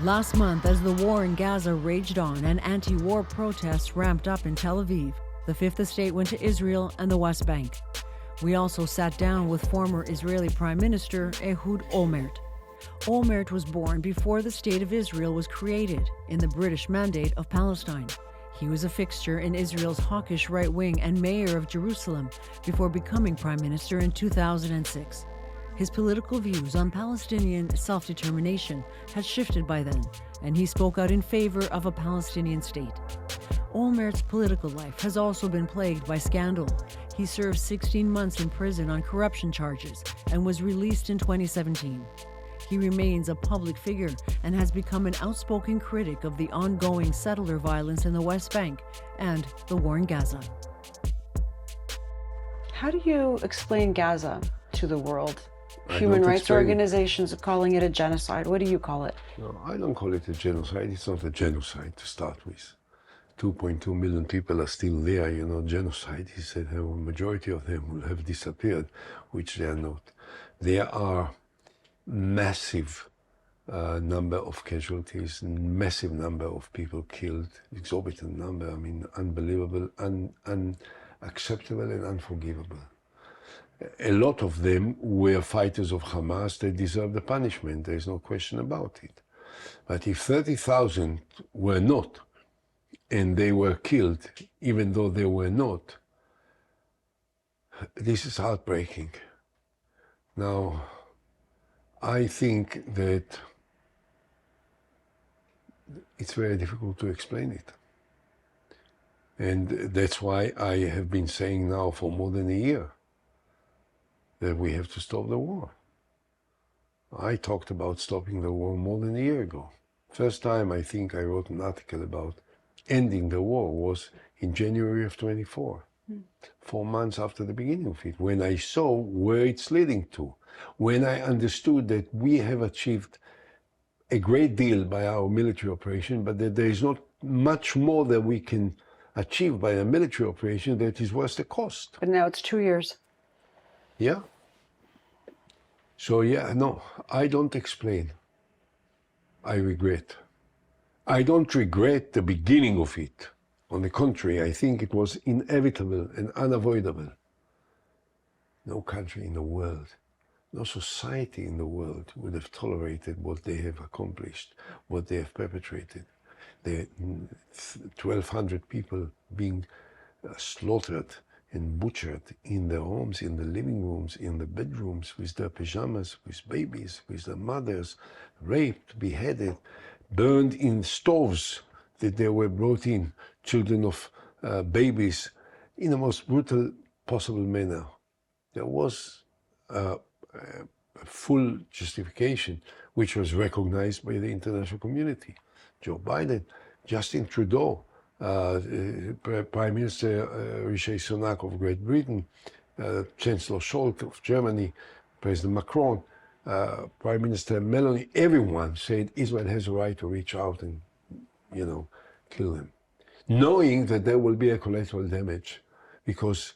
Last month, as the war in Gaza raged on and anti-war protests ramped up in Tel Aviv, the Fifth Estate went to Israel and the West Bank. We also sat down with former Israeli Prime Minister Ehud Olmert. Olmert was born before the State of Israel was created in the British Mandate of Palestine. He was a fixture in Israel's hawkish right wing and mayor of Jerusalem before becoming Prime Minister in 2006. His political views on Palestinian self-determination had shifted by then, and he spoke out in favor of a Palestinian state. Olmert's political life has also been plagued by scandal. He served 16 months in prison on corruption charges and was released in 2017. He remains a public figure and has become an outspoken critic of the ongoing settler violence in the West Bank and the war in Gaza. How do you explain Gaza to the world? Human rights organizations are calling it a genocide. What do you call it? No, I don't call it a genocide. It's not a genocide to start with. 2.2 million people are still there. You know, genocide is that a majority of them will have disappeared, which they are not. There are massive number of casualties, massive number of people killed, exorbitant number. I mean, unbelievable, unacceptable and unforgivable. A lot of them were fighters of Hamas. They deserve the punishment. There is no question about it. But if 30,000 were not, and they were killed, even though they were not, this is heartbreaking. Now, I think that it's very difficult to explain it. And that's why I have been saying now for more than a year that we have to stop the war. I talked about stopping the war more than a year ago. First time I think I wrote an article about ending the war was in January of 24, 4 months after the beginning of it, when I saw where it's leading to, when I understood that we have achieved a great deal by our military operation, but that there is not much more that we can achieve by a military operation that is worth the cost. But now it's 2 years. Yeah. So yeah, no, I don't explain. I regret. I don't regret the beginning of it. On the contrary, I think it was inevitable and unavoidable. No country in the world, no society in the world would have tolerated what they have accomplished, what they have perpetrated. The 1,200 people being slaughtered and butchered in their homes, in the living rooms, in the bedrooms, with their pajamas, with babies, with their mothers, raped, beheaded, burned in stoves that they were brought in, children of babies, in the most brutal possible manner. There was a full justification, which was recognized by the international community. Joe Biden, Justin Trudeau, Prime Minister Rishi Sunak of Great Britain, Chancellor Scholz of Germany, President Macron, Prime Minister Meloni, everyone said Israel has a right to reach out and, you know, kill them, knowing that there will be a collateral damage because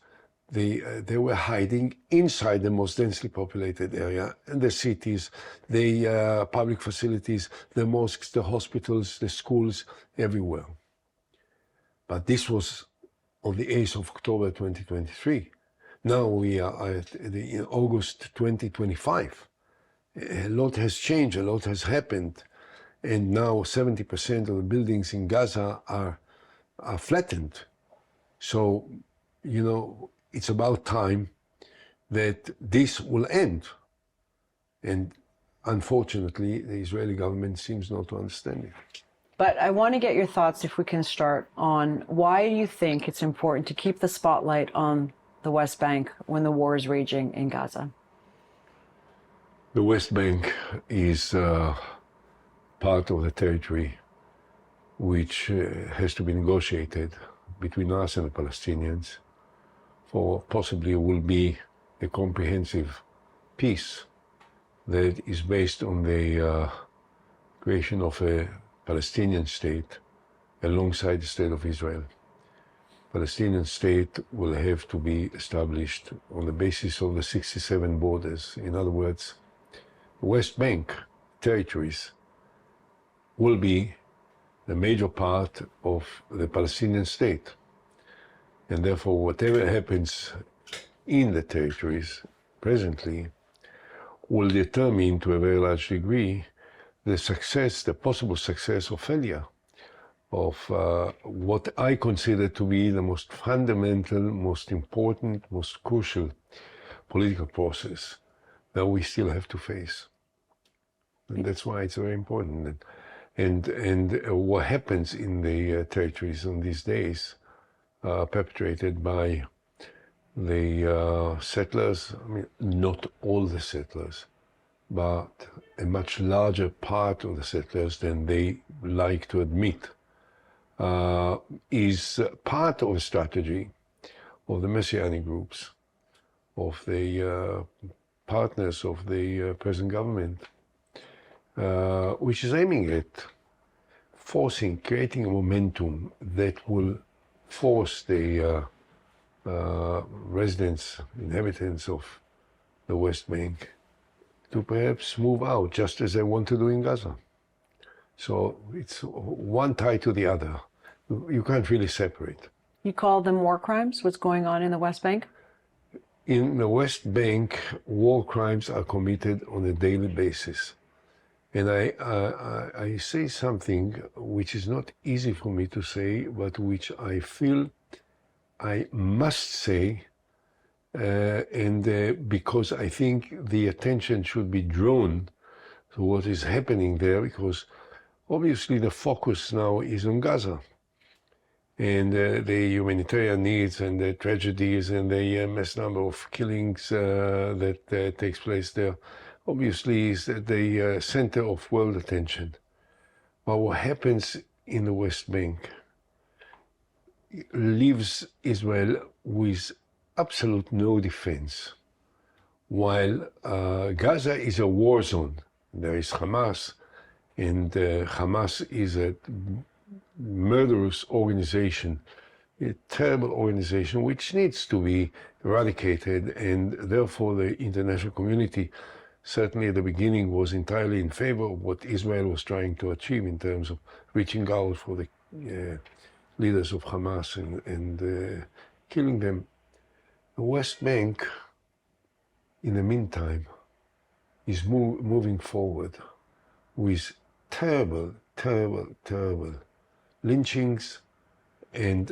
they were hiding inside the most densely populated area, and the cities, the public facilities, the mosques, the hospitals, the schools, everywhere. But this was on the 8th of October 2023. Now we are in August 2025. A lot has changed, a lot has happened. And now 70% of the buildings in Gaza are flattened. So, you know, it's about time that this will end. And unfortunately, the Israeli government seems not to understand it. But I want to get your thoughts, if we can start, on why you think it's important to keep the spotlight on the West Bank when the war is raging in Gaza. The West Bank is part of the territory which has to be negotiated between us and the Palestinians for possibly will be a comprehensive peace that is based on the creation of a Palestinian state alongside the state of Israel. Palestinian state will have to be established on the basis of the 67 borders. In other words, the West Bank territories will be the major part of the Palestinian state. And therefore, whatever happens in the territories presently will determine to a very large degree the success, the possible success or failure of what I consider to be the most fundamental, most important, most crucial political process that we still have to face. And that's why it's very important. And what happens in the territories on these days, perpetrated by the settlers, I mean, not all the settlers, but a much larger part of the settlers than they like to admit, is part of a strategy of the Messianic groups, of the partners of the present government, which is aiming at creating a momentum that will force the inhabitants of the West Bank to perhaps move out, just as they want to do in Gaza. So it's one tied to the other. You can't really separate. You call them war crimes, what's going on in the West Bank? In the West Bank, war crimes are committed on a daily basis. And I say something which is not easy for me to say, but which I feel I must say, because I think the attention should be drawn to what is happening there, because obviously the focus now is on Gaza and the humanitarian needs and the tragedies and the mass number of killings that takes place there. Obviously is at the center of world attention. But what happens in the West Bank leaves Israel with absolute no defense, while Gaza is a war zone. There is Hamas, and Hamas is a murderous organization, a terrible organization which needs to be eradicated, and therefore the international community certainly at the beginning was entirely in favor of what Israel was trying to achieve in terms of reaching out for the leaders of Hamas and killing them. The West Bank, in the meantime, is moving forward with terrible, terrible, terrible lynchings and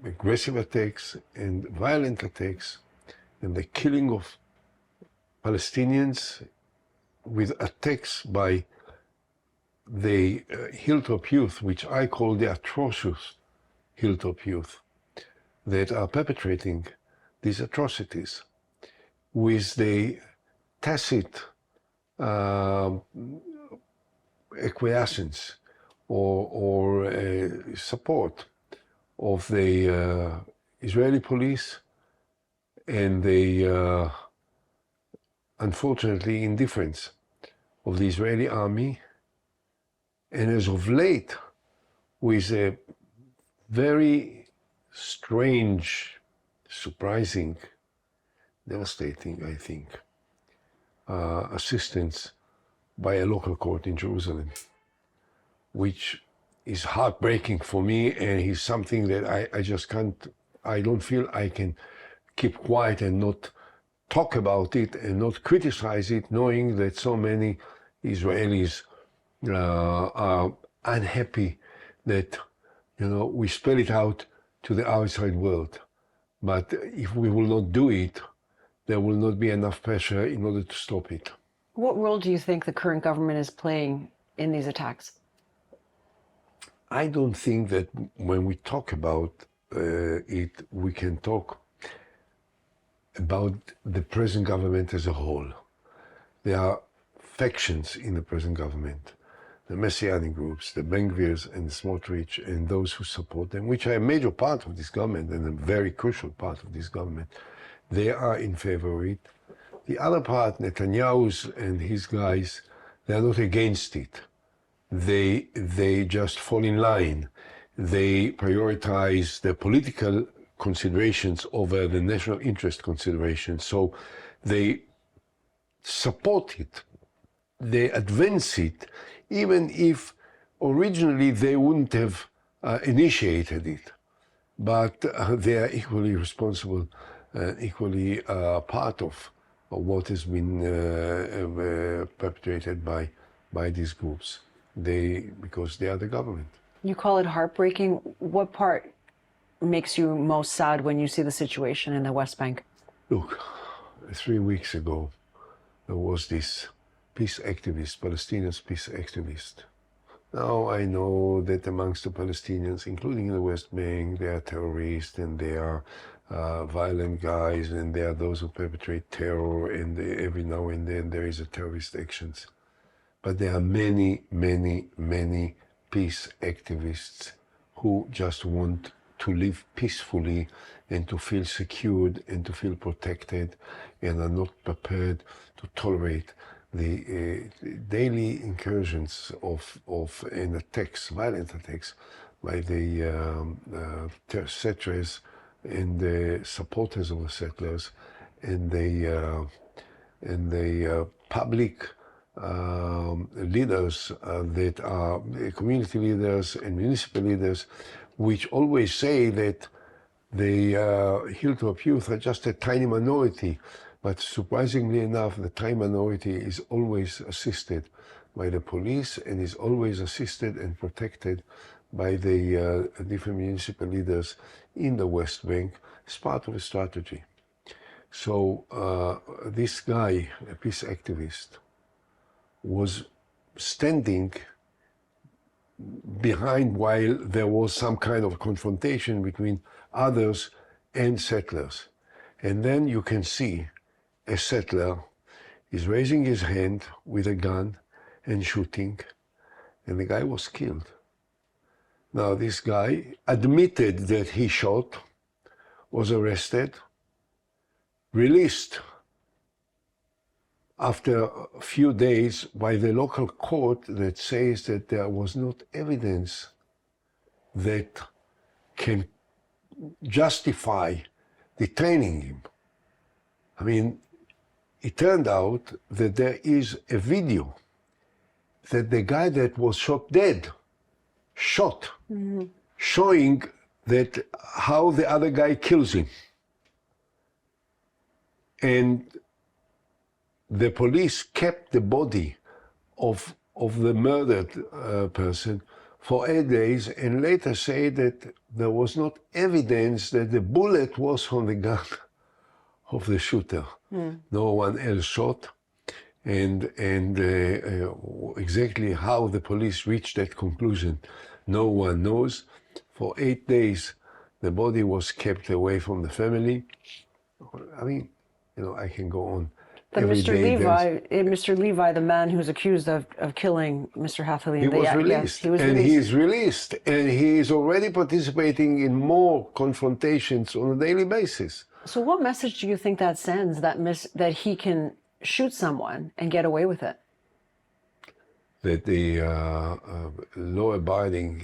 aggressive attacks and violent attacks and the killing of Palestinians with attacks by the hilltop youth, which I call the atrocious hilltop youth, that are perpetrating these atrocities with the tacit acquiescence or support of the Israeli police and the unfortunately indifference of the Israeli army, and as of late with a very strange, surprising, devastating, I think, assistance by a local court in Jerusalem, which is heartbreaking for me, and is something that I just can't, I don't feel I can keep quiet and not talk about it and not criticize it, knowing that so many Israelis are unhappy that, we spell it out to the outside world. But if we will not do it, there will not be enough pressure in order to stop it. What role do you think the current government is playing in these attacks? I don't think that when we talk about it, we can talk about the present government as a whole. There are factions in the present government, the Messianic groups, the Ben-Gvirs and the Smotrich, and those who support them, which are a major part of this government and a very crucial part of this government. They are in favor of it. The other part, Netanyahu's and his guys, they are not against it. They just fall in line. They prioritize the political considerations over the national interest considerations. So they support it. They advance it even if originally they wouldn't have initiated it. But they are equally responsible, equally part of what has been perpetrated by these groups. Because they are the government. You call it heartbreaking. What part makes you most sad when you see the situation in the West Bank? Look, 3 weeks ago, there was this peace activist, Palestinian peace activist. Now I know that amongst the Palestinians, including in the West Bank, they are terrorists and they are violent guys and they are those who perpetrate terror, and every now and then there is a terrorist actions. But there are many, many, many peace activists who just want to live peacefully and to feel secured and to feel protected, and are not prepared to tolerate the daily incursions and attacks, violent attacks, by the settlers and the supporters of the settlers and the public leaders that are community leaders and municipal leaders, which always say that the hilltop youth are just a tiny minority. But surprisingly enough, the tiny minority is always assisted by the police and is always assisted and protected by the different municipal leaders in the West Bank as part of a strategy. So this guy, a peace activist, was standing behind while there was some kind of confrontation between others and settlers. And then you can see a settler is raising his hand with a gun and shooting, and the guy was killed. Now this guy admitted that he shot, was arrested, released after a few days by the local court that says that there was not evidence that can justify detaining him. I mean, it turned out that there is a video that the guy that was shot dead shot, showing that how the other guy kills him. And the police kept the body of the murdered person for 8 days, and later say that there was not evidence that the bullet was from the gun of the shooter. No one else shot. And exactly how the police reached that conclusion, no one knows. For 8 days, the body was kept away from the family. I mean, you know, I can go on. But Mr. Levi, the man who's accused of killing Mr. Hathaly, he was released. He is released, and he is already participating in more confrontations on a daily basis. So what message do you think that sends, that he can shoot someone and get away with it? That the law-abiding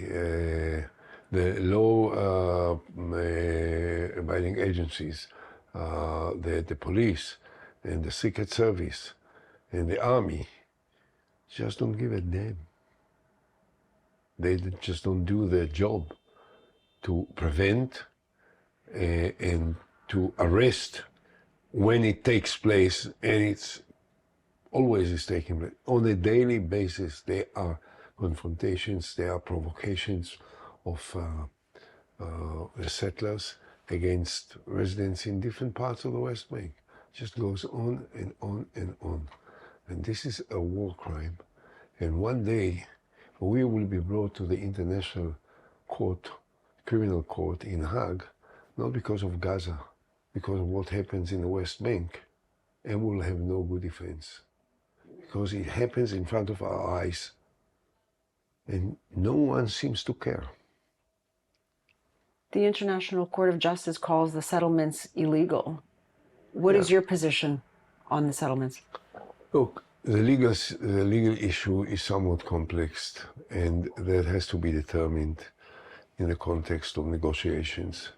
agencies, the police, and the Secret Service, and the army, just don't give a damn. They just don't do their job to prevent and to arrest when it takes place, and it's always is taking place. On a daily basis, there are confrontations, there are provocations of the settlers against residents in different parts of the West Bank. Just goes on and on and on. And this is a war crime. And one day we will be brought to the International Court, Criminal Court in Hague, not because of Gaza, because of what happens in the West Bank, and we'll have no good defense. Because it happens in front of our eyes, and no one seems to care. The International Court of Justice calls the settlements illegal. What is your position on the settlements? Look, the legal issue is somewhat complex, and that has to be determined in the context of negotiations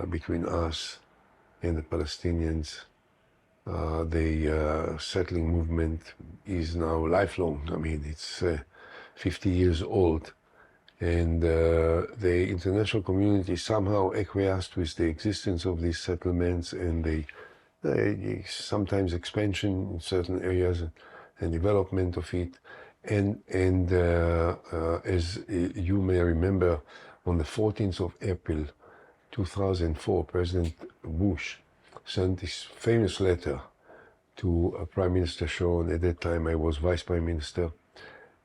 between us and the Palestinians. The settling movement is now lifelong. I mean, 50 years old. And the international community somehow acquiesced with the existence of these settlements and the sometimes expansion in certain areas and development of it. And as you may remember, on the 14th of April 2004, President Bush sent this famous letter to Prime Minister Sharon. At that time I was Vice Prime Minister,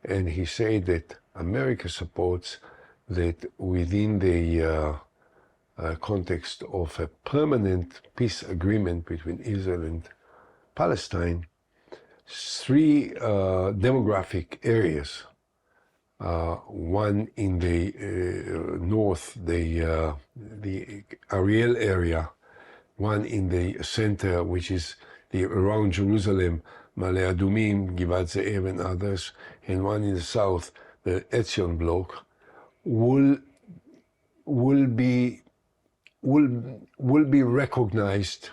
and he said that America supports that within the context of a permanent peace agreement between Israel and Palestine, three demographic areas, one in the north, the Ariel area, one in the center, which is around Jerusalem, Ma'ale Adumim, Givat Ze'ev and others, and one in the south, the Etzion block, will be recognized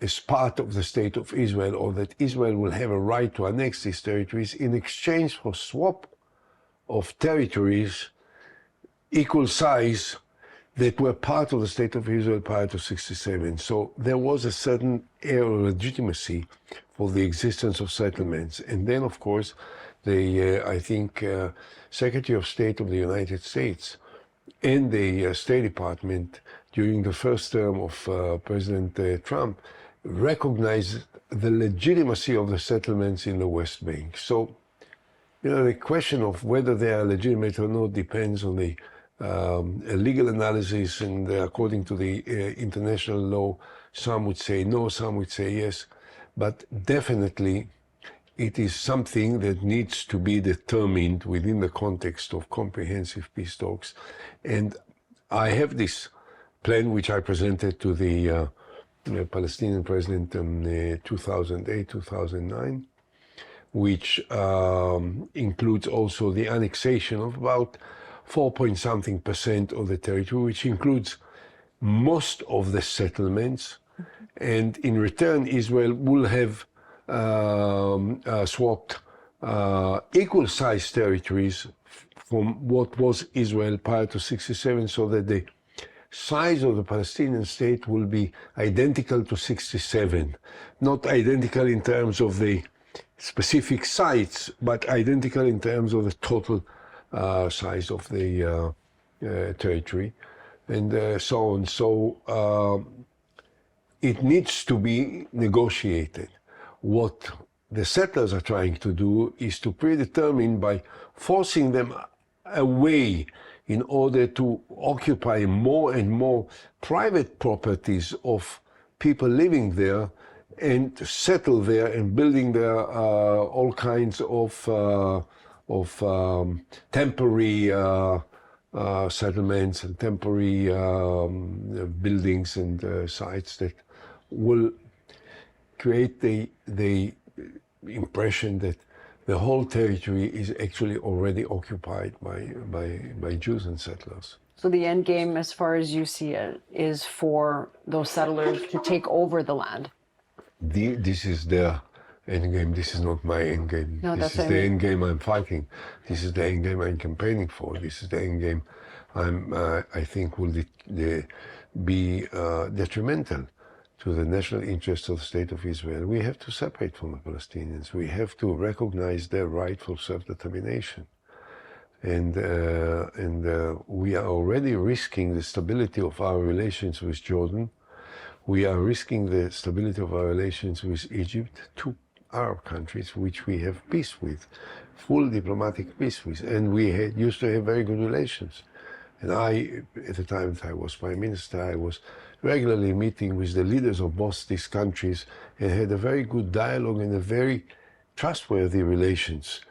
as part of the state of Israel, or that Israel will have a right to annex these territories in exchange for swap of territories equal size that were part of the state of Israel prior to 1967. So there was a certain air of legitimacy for the existence of settlements. And then, of course, I think, Secretary of State of the United States and the State Department during the first term of President Trump recognized the legitimacy of the settlements in the West Bank. So, the question of whether they are legitimate or not depends on the legal analysis, and according to the international law, some would say no, some would say yes, but definitely it is something that needs to be determined within the context of comprehensive peace talks. And I have this plan which I presented to the Palestinian president in 2008, 2009, which includes also the annexation of about 4-point-something% of the territory, which includes most of the settlements. And in return, Israel will have swapped equal-sized territories from what was Israel prior to 1967, so that the size of the Palestinian state will be identical to 1967. Not identical in terms of the specific sites, but identical in terms of the total size of the territory, and so on. So it needs to be negotiated. What the settlers are trying to do is to predetermine by forcing them away in order to occupy more and more private properties of people living there, and to settle there and building there all kinds of temporary settlements and temporary buildings and sites that will create the impression that the whole territory is actually already occupied by Jews and settlers. So the end game, as far as you see it, is for those settlers to take over the land. This is their end game. This is not my end game. No, this is the end game I'm fighting. This is the end game I'm campaigning for. This is the end game I think will be detrimental to the national interests of the State of Israel. We have to separate from the Palestinians. We have to recognize their right for self-determination. And we are already risking the stability of our relations with Jordan. We are risking the stability of our relations with Egypt, two Arab countries which we have peace with, full diplomatic peace with, and we used to have very good relations. And at the time that I was Prime Minister, I was regularly meeting with the leaders of both these countries and had a very good dialogue and a very trustworthy relations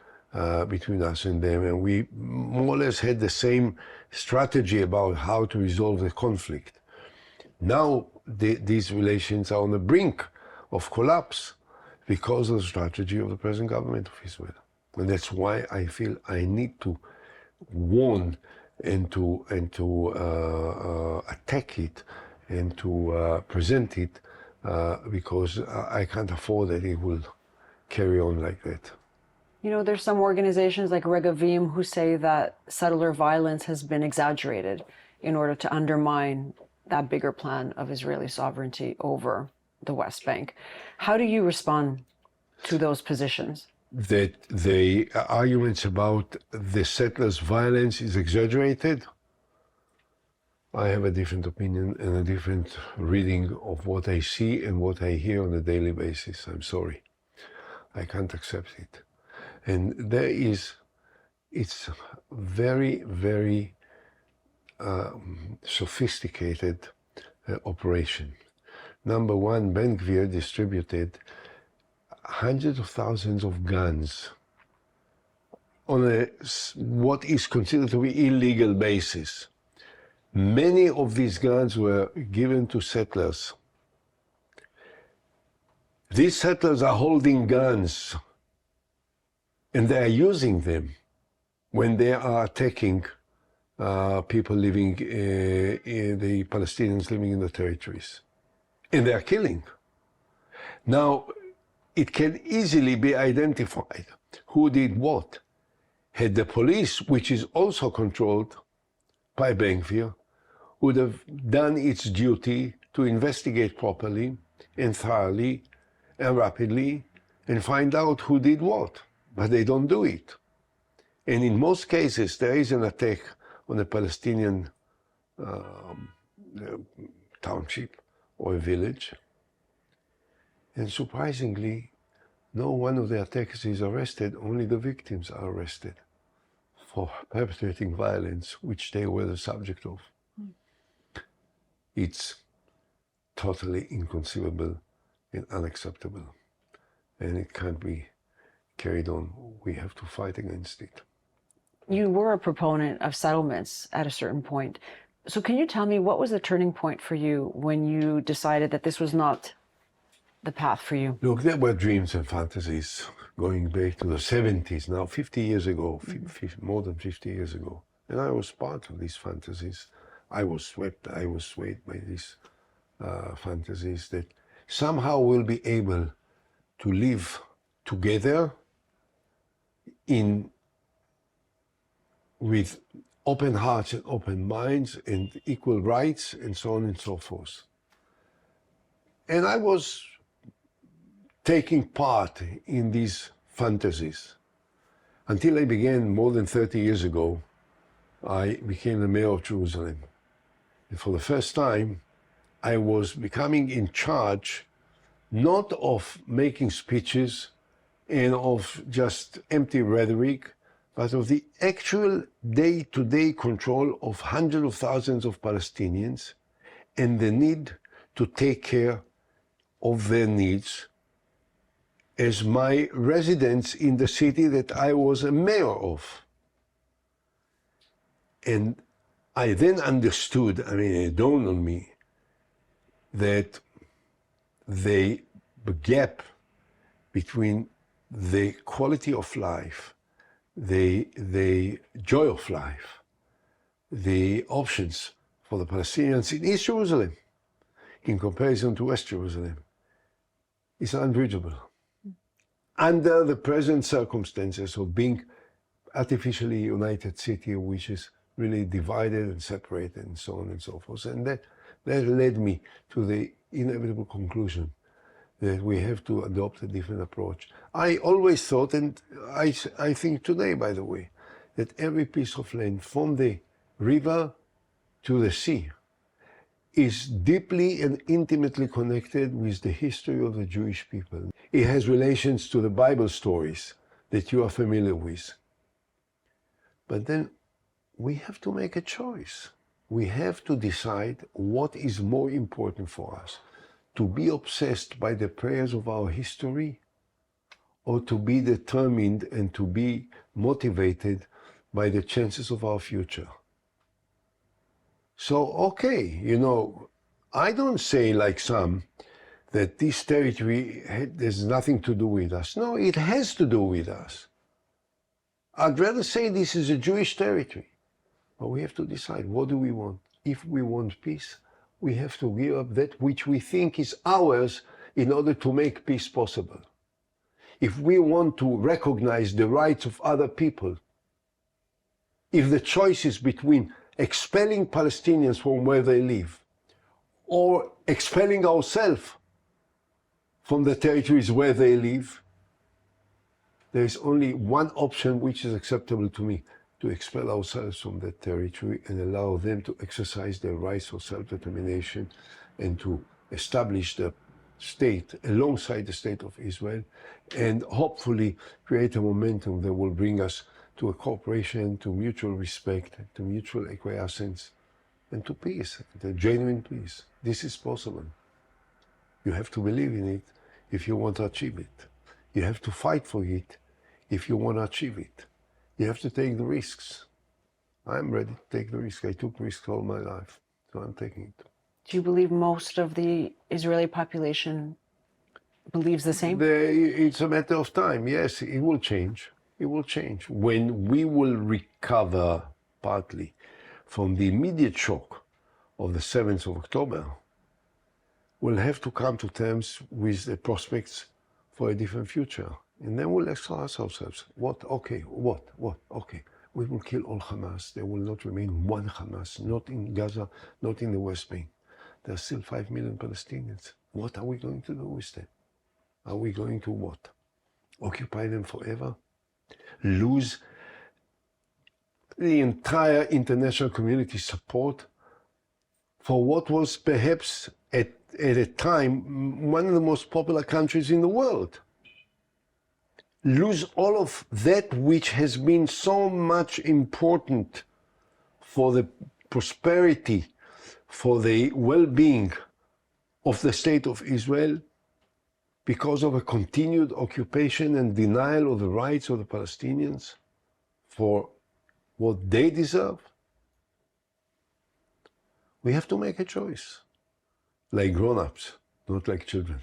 between us and them. And we more or less had the same strategy about how to resolve the conflict. Now these relations are on the brink of collapse because of the strategy of the present government of Israel. And that's why I feel I need to warn and to attack it and to present it because I can't afford that it will carry on like that. You know, there's some organizations like Regavim who say that settler violence has been exaggerated in order to undermine that bigger plan of Israeli sovereignty over the West Bank. How do you respond to those positions? That the arguments about the settlers' violence is exaggerated? I have a different opinion and a different reading of what I see and what I hear on a daily basis. I'm sorry. I can't accept it. And it's very, very sophisticated operation. Number one, Ben Gvir distributed hundreds of thousands of guns on what is considered to be illegal basis. Many of these guns were given to settlers. These settlers are holding guns and they are using them when they are attacking people living, the Palestinians living in the territories. And they are killing. Now, it can easily be identified who did what. Had the police, which is also controlled by Ben Gvir, would have done its duty to investigate properly and thoroughly and rapidly and find out who did what. But they don't do it. And in most cases, there is an attack on a Palestinian township or a village. And surprisingly, no one of the attackers is arrested, only the victims are arrested for perpetrating violence, which they were the subject of. It's totally inconceivable and unacceptable. And it can't be carried on. We have to fight against it. You were a proponent of settlements at a certain point. So can you tell me, what was the turning point for you when you decided that this was not the path for you? Look, there were dreams and fantasies going back to the 70s, now 50 years ago, more than 50 years ago. And I was part of these fantasies. I was swayed by these fantasies that somehow we'll be able to live together with open hearts and open minds and equal rights and so on and so forth. And I was taking part in these fantasies until I began more than 30 years ago. I became the mayor of Jerusalem. And for the first time, I was becoming in charge not of making speeches and of just empty rhetoric, but of the actual day-to-day control of hundreds of thousands of Palestinians and the need to take care of their needs as my residents in the city that I was a mayor of. And I then understood, it dawned on me, that the gap between the quality of life, the joy of life, the options for the Palestinians in East Jerusalem in comparison to West Jerusalem is unbridgeable. Under the present circumstances of being artificially united city, which is really divided and separated and so on and so forth. And that led me to the inevitable conclusion that we have to adopt a different approach. I always thought, and I think today, by the way, that every piece of land from the river to the sea is deeply and intimately connected with the history of the Jewish people. It has relations to the Bible stories that you are familiar with. But then we have to make a choice. We have to decide what is more important for us, to be obsessed by the prayers of our history or to be determined and to be motivated by the chances of our future. So, okay, I don't say like some that this territory has nothing to do with us. No, it has to do with us. I'd rather say this is a Jewish territory. But we have to decide, what do we want? If we want peace, we have to give up that which we think is ours in order to make peace possible. if we want to recognize the rights of other people, if the choice is between expelling Palestinians from where they live or expelling ourselves from the territories where they live, there is only one option which is acceptable to me: to expel ourselves from that territory and allow them to exercise their rights of self-determination and to establish the state alongside the state of Israel, and hopefully create a momentum that will bring us to a cooperation, to mutual respect, to mutual acquiescence, and to peace, to genuine peace. This is possible. You have to believe in it if you want to achieve it. You have to fight for it if you want to achieve it. You have to take the risks. I'm ready to take the risk. I took risks all my life, so I'm taking it. Do you believe most of the Israeli population believes the same? It's a matter of time. Yes, it will change. It will change. When we will recover partly from the immediate shock of the 7th of October, we'll have to come to terms with the prospects for a different future. And then we'll ask ourselves, what? Okay, what? Okay. We will kill all Hamas. There will not remain one Hamas, not in Gaza, not in the West Bank. There are still 5 million Palestinians. What are we going to do with them? Are we going to what? Occupy them forever? Lose the entire international community support for what was perhaps at a time one of the most popular countries in the world? Lose all of that which has been so much important for the prosperity, for the well-being of the state of Israel, because of a continued occupation and denial of the rights of the Palestinians for what they deserve? We have to make a choice, like grown-ups, not like children.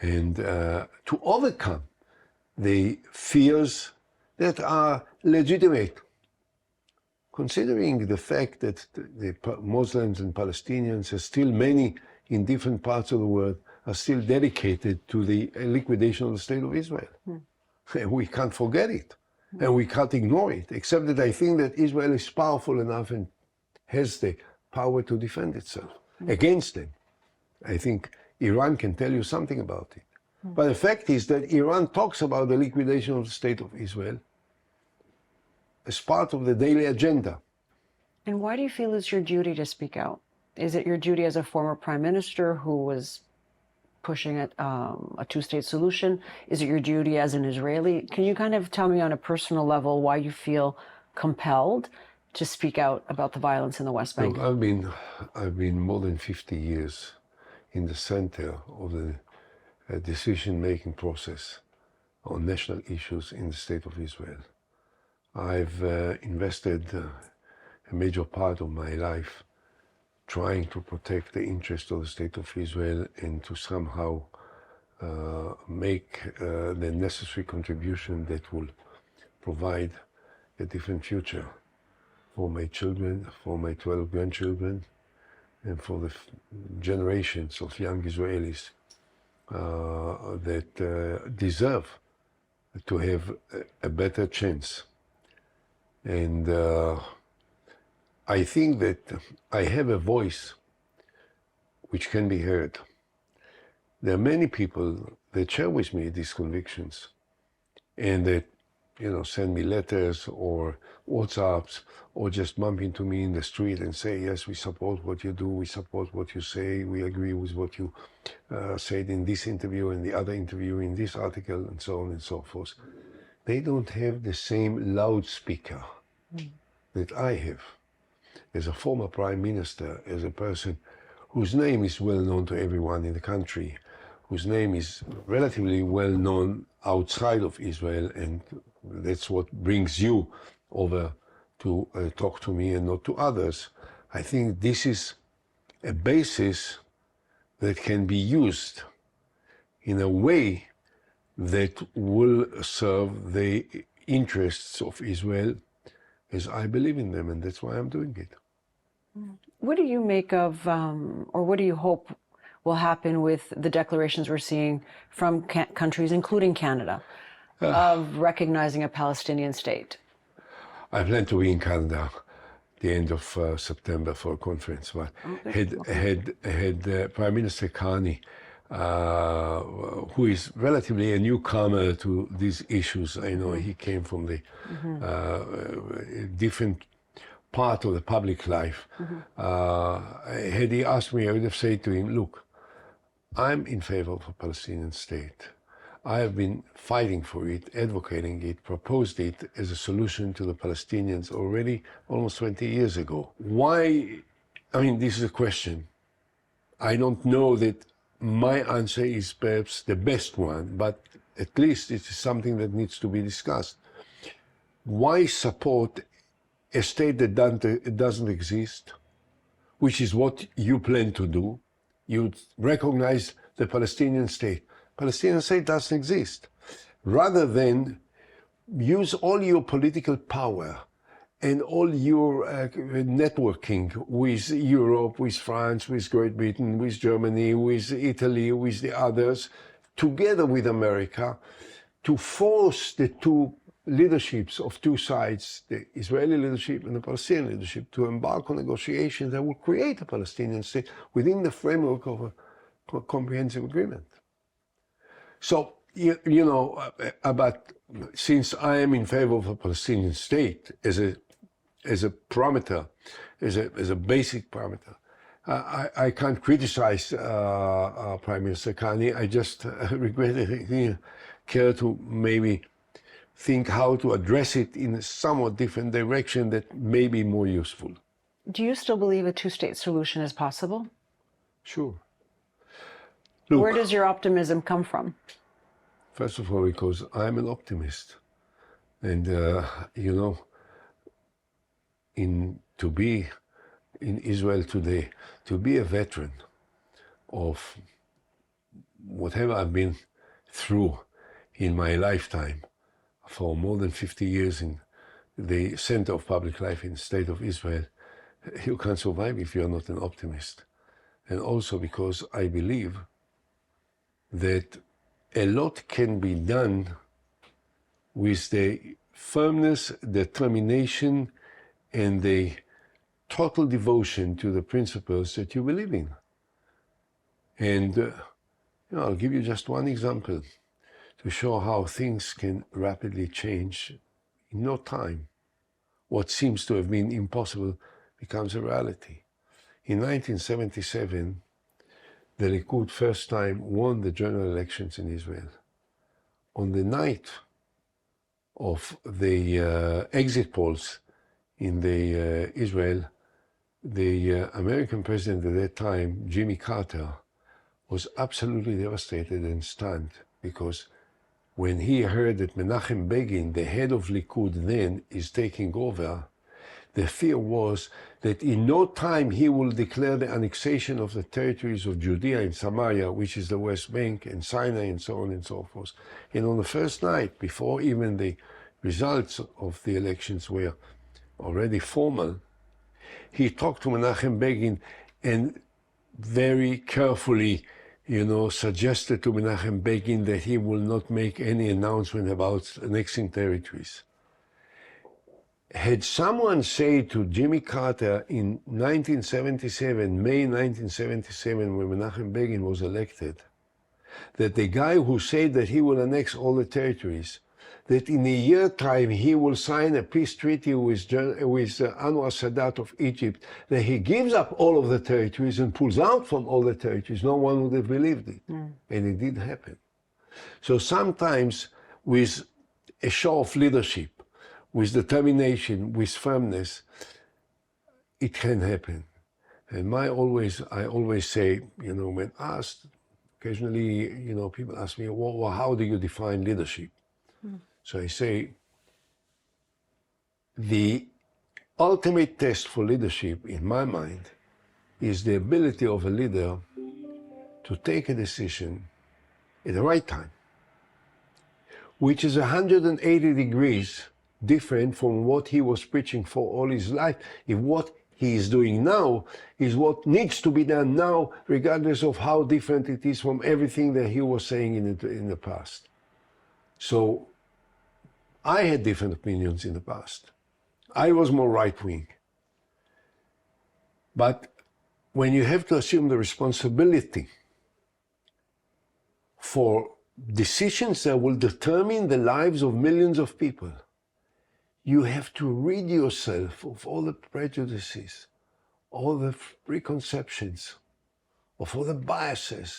And to overcome the fears that are legitimate, considering the fact that the Muslims and Palestinians, are still many in different parts of the world, are still dedicated to the liquidation of the state of Israel. And we can't forget it, and we can't ignore it, except that I think that Israel is powerful enough and has the power to defend itself against them. I think Iran can tell you something about it. But the fact is that Iran talks about the liquidation of the state of Israel as part of the daily agenda. And why do you feel it's your duty to speak out? Is it your duty as a former prime minister who was pushing a two-state solution? Is it your duty as an Israeli? Can you kind of tell me on a personal level why you feel compelled to speak out about the violence in the West Bank? Look, I've been more than 50 years in the center of the decision-making process on national issues in the state of Israel. I've invested a major part of my life trying to protect the interest of the state of Israel and to somehow make the necessary contribution that will provide a different future for my children, for my 12 grandchildren, and for the generations of young Israelis that deserve to have a better chance. And I think that I have a voice which can be heard. There are many people that share with me these convictions and that, send me letters or WhatsApps or just bump into me in the street and say, yes, we support what you do, we support what you say, we agree with what you said in this interview and the other interview in this article, and so on and so forth. They don't have the same loudspeaker that I have as a former prime minister, as a person whose name is well known to everyone in the country, whose name is relatively well known outside of Israel, and that's what brings you over to talk to me and not to others. I think this is a basis that can be used in a way that will serve the interests of Israel as I believe in them, and that's why I'm doing it. What do you make of, or what do you hope will happen with the declarations we're seeing from countries, including Canada, of recognizing a Palestinian state? I plan to be in Canada the end of September for a conference. But had Prime Minister Carney, who is relatively a newcomer to these issues, I know he came from the different part of the public life. Had he asked me, I would have said to him, look, I'm in favor of a Palestinian state. I have been fighting for it, advocating it, proposed it as a solution to the Palestinians already almost 20 years ago. Why? I mean, this is a question. I don't know that my answer is perhaps the best one, but at least it is something that needs to be discussed. Why support a state that doesn't exist, which is what you plan to do? You recognize the Palestinian state. Palestinian state doesn't exist. Rather than use all your political power and all your networking with Europe, with France, with Great Britain, with Germany, with Italy, with the others, together with America, to force the two leaderships of two sides, the Israeli leadership and the Palestinian leadership, to embark on negotiations that will create a Palestinian state within the framework of a comprehensive agreement. So, you know, but since I am in favor of a Palestinian state as a parameter, as a basic parameter, I can't criticize Prime Minister Carney. I just regret that he didn't care to maybe think how to address it in a somewhat different direction that may be more useful. Do you still believe a two-state solution is possible? Sure. Look, where does your optimism come from? First of all, because I'm an optimist. And, you know, to be in Israel today, to be a veteran of whatever I've been through in my lifetime, for more than 50 years in the center of public life in the state of Israel, you can't survive if you're not an optimist. And also because I believe that a lot can be done with the firmness, determination, and the total devotion to the principles that you believe in. And you know, I'll give you just one example to show how things can rapidly change in no time. What seems to have been impossible becomes a reality. In 1977, the Likud first time won the general elections in Israel. On the night of the exit polls in Israel, the American president at that time, Jimmy Carter, was absolutely devastated and stunned, because when he heard that Menachem Begin, the head of Likud then, is taking over, the fear was that in no time he will declare the annexation of the territories of Judea and Samaria, which is the West Bank, and Sinai, and so on and so forth. And on the first night, before even the results of the elections were already formal, he talked to Menachem Begin and very carefully, you know, suggested to Menachem Begin that he will not make any announcement about annexing territories. Had someone said to Jimmy Carter in 1977, May 1977, when Menachem Begin was elected, that the guy who said that he will annex all the territories, that in a year time he will sign a peace treaty with Anwar Sadat of Egypt, that he gives up all of the territories and pulls out from all the territories, no one would have believed it. And it did happen. So sometimes with a show of leadership, with determination, with firmness, it can happen. And I always say, you know, when asked, occasionally, you know, people ask me, well, how do you define leadership? So I say, the ultimate test for leadership, in my mind, is the ability of a leader to take a decision at the right time, which is 180 degrees different from what he was preaching for all his life, if what he is doing now is what needs to be done now, regardless of how different it is from everything that he was saying in the past. So I had different opinions in the past. I was more right-wing. But when you have to assume the responsibility for decisions that will determine the lives of millions of people, you have to rid yourself of all the prejudices, all the preconceptions, of all the biases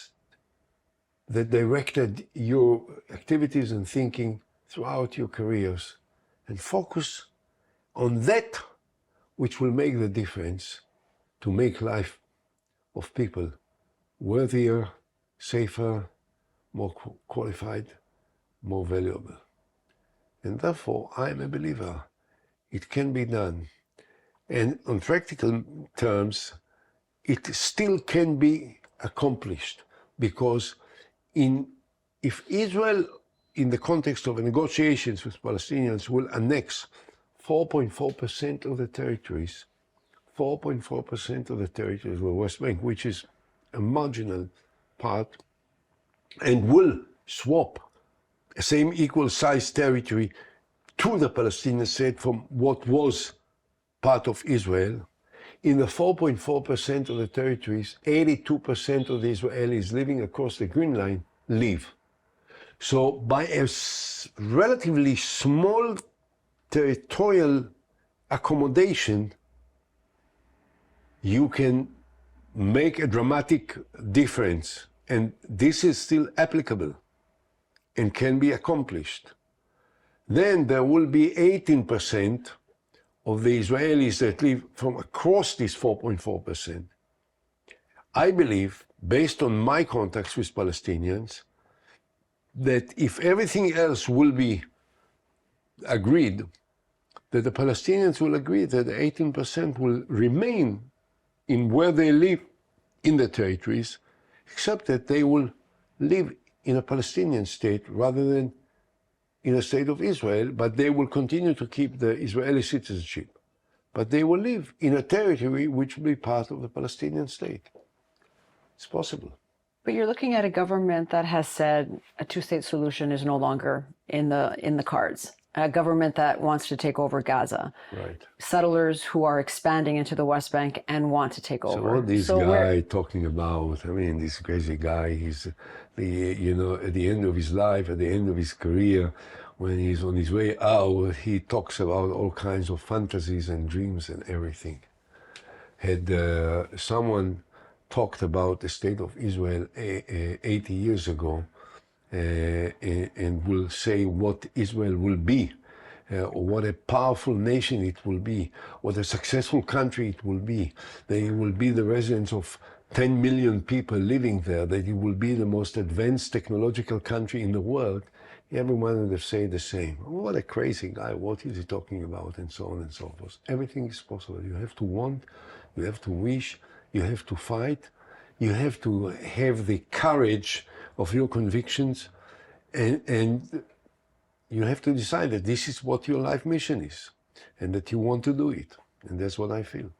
that directed your activities and thinking throughout your careers, and focus on that which will make the difference to make life of people worthier, safer, more qualified, more valuable. And therefore, I am a believer. It can be done. And on practical terms, it still can be accomplished, because if Israel, in the context of negotiations with Palestinians, will annex 4.4% of the territories, 4.4% of the territories of the West Bank, which is a marginal part, and will swap the same equal-sized territory to the Palestinian state from what was part of Israel. In the 4.4% of the territories, 82% of the Israelis living across the Green Line live. So by a relatively small territorial accommodation, you can make a dramatic difference. And this is still applicable and can be accomplished. Then there will be 18% of the Israelis that live from across this 4.4%. I believe, based on my contacts with Palestinians, that if everything else will be agreed, that the Palestinians will agree that the 18% will remain in where they live in the territories, except that they will live in a Palestinian state rather than in a state of Israel, but they will continue to keep the Israeli citizenship. But they will live in a territory which will be part of the Palestinian state. It's possible. But you're looking at a government that has said a two-state solution is no longer in the cards. A government that wants to take over Gaza. Right. Settlers who are expanding into the West Bank and want to take over. So what this guy talking about, I mean, this crazy guy, he's at the end of his life, at the end of his career, when he's on his way out, he talks about all kinds of fantasies and dreams and everything. Had someone talked about the state of Israel 80 years ago, and will say what Israel will be, or what a powerful nation it will be, what a successful country it will be. They will be the residence of 10 million people living there, that it will be the most advanced technological country in the world. Everyone would say the same. What a crazy guy, what is he talking about, and so on and so forth. Everything is possible. You have to want, you have to wish, you have to fight, you have to have the courage of your convictions, and you have to decide that this is what your life mission is, and that you want to do it. And that's what I feel.